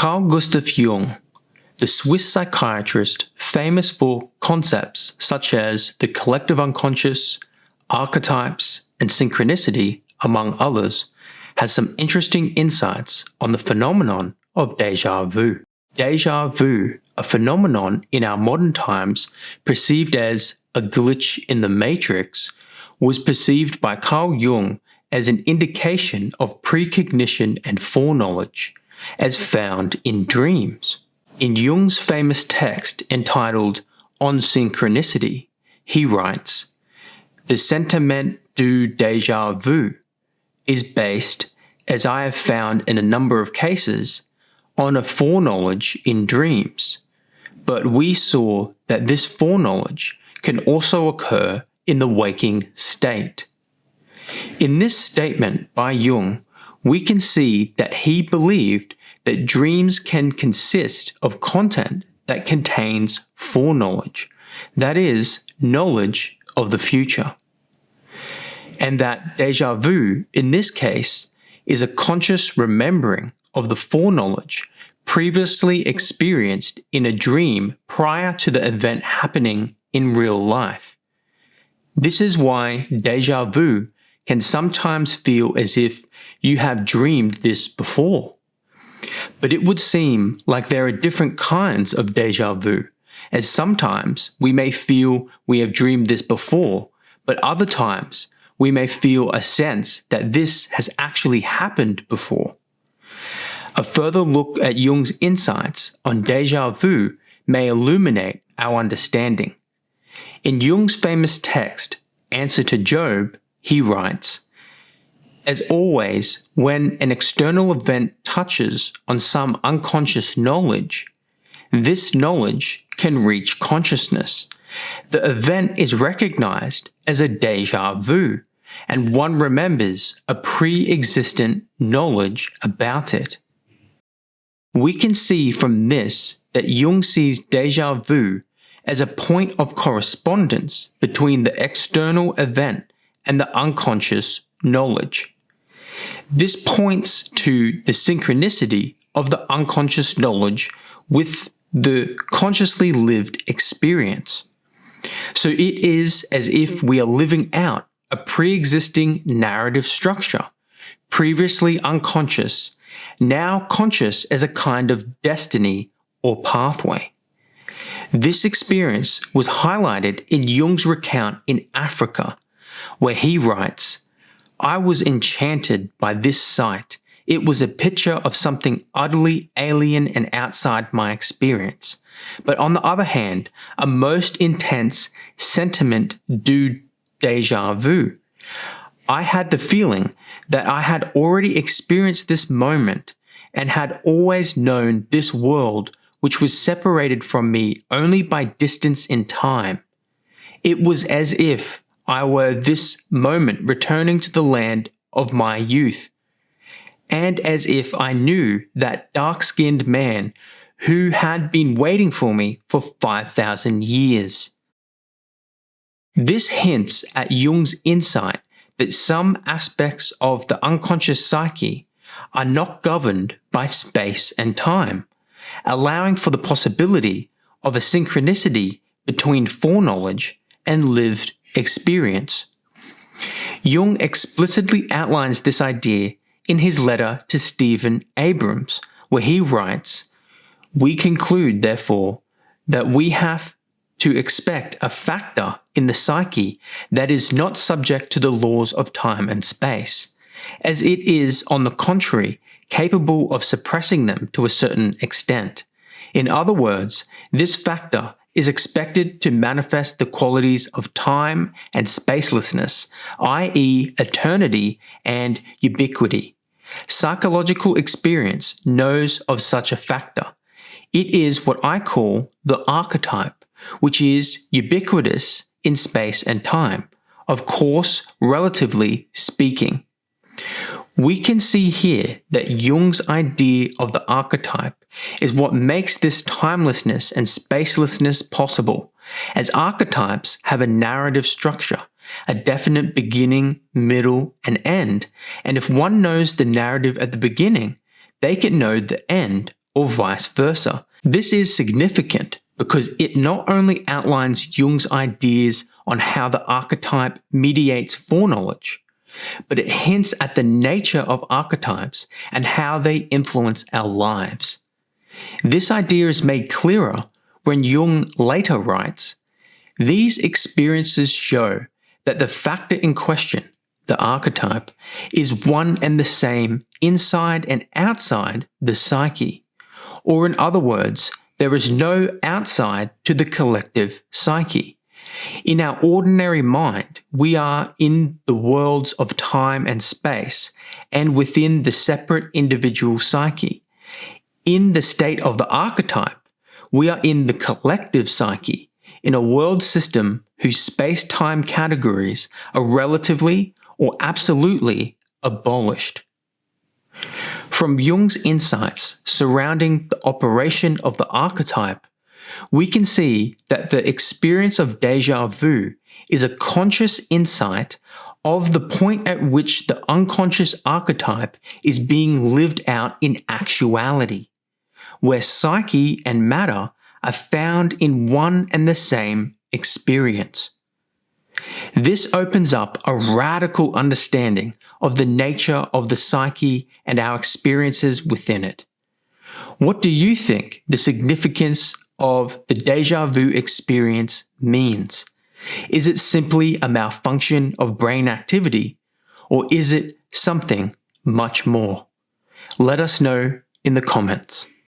Carl Gustav Jung, the Swiss psychiatrist famous for concepts such as the collective unconscious, archetypes, and synchronicity, among others, has some interesting insights on the phenomenon of déjà vu. Déjà vu, a phenomenon in our modern times perceived as a glitch in the matrix, was perceived by Carl Jung as an indication of pre-cognition and foreknowledge, as found in dreams. In Jung's famous text entitled On Synchronicity, he writes, "The sentiment du déjà vu is based, as I have found in a number of cases, on a foreknowledge in dreams, but we saw that this foreknowledge can also occur in the waking state." In this statement by Jung, we can see that he believed that dreams can consist of content that contains foreknowledge, that is, knowledge of the future. And that déjà vu, in this case, is a conscious remembering of the foreknowledge previously experienced in a dream prior to the event happening in real life. This is why déjà vu can sometimes feel as if you have dreamed this before. But it would seem like there are different kinds of déjà vu, as sometimes we may feel we have dreamed this before, but other times we may feel a sense that this has actually happened before. A further look at Jung's insights on déjà vu may illuminate our understanding. In Jung's famous text, Answer to Job, he writes, "As always, when an external event touches on some unconscious knowledge, this knowledge can reach consciousness. The event is recognized as a déjà vu, and one remembers a pre-existent knowledge about it." We can see from this that Jung sees déjà vu as a point of correspondence between the external event and the unconscious knowledge. This points to the synchronicity of the unconscious knowledge with the consciously lived experience. So it is as if we are living out a pre-existing narrative structure, previously unconscious, now conscious as a kind of destiny or pathway. This experience was highlighted in Jung's recount in Africa, where he writes, "I was enchanted by this sight. It was a picture of something utterly alien and outside my experience, but on the other hand, a most intense sentiment du déjà vu. I had the feeling that I had already experienced this moment and had always known this world which was separated from me only by distance in time. It was as if I were this moment returning to the land of my youth, and as if I knew that dark-skinned man who had been waiting for me for 5,000 years." This hints at Jung's insight that some aspects of the unconscious psyche are not governed by space and time, allowing for the possibility of a synchronicity between foreknowledge and lived experience. Jung explicitly outlines this idea in his letter to Stephen Abrams, where he writes, "We conclude, therefore, that we have to expect a factor in the psyche that is not subject to the laws of time and space, as it is, on the contrary, capable of suppressing them to a certain extent. In other words, this factor is expected to manifest the qualities of time and spacelessness, i.e. eternity and ubiquity. Psychological experience knows of such a factor. It is what I call the archetype, which is ubiquitous in space and time, of course, relatively speaking." We can see here that Jung's idea of the archetype is what makes this timelessness and spacelessness possible, as archetypes have a narrative structure, a definite beginning, middle, and end, and if one knows the narrative at the beginning, they can know the end or vice versa. This is significant because it not only outlines Jung's ideas on how the archetype mediates foreknowledge, but it hints at the nature of archetypes and how they influence our lives. This idea is made clearer when Jung later writes, "These experiences show that the factor in question, the archetype, is one and the same inside and outside the psyche. Or in other words, there is no outside to the collective psyche. In our ordinary mind, we are in the worlds of time and space and within the separate individual psyche. In the state of the archetype, we are in the collective psyche, in a world system whose space-time categories are relatively or absolutely abolished." From Jung's insights surrounding the operation of the archetype, we can see that the experience of déjà vu is a conscious insight of the point at which the unconscious archetype is being lived out in actuality, where psyche and matter are found in one and the same experience. This opens up a radical understanding of the nature of the psyche and our experiences within it. What do you think the significance of the déjà vu experience means? Is it simply a malfunction of brain activity, or is it something much more? Let us know in the comments.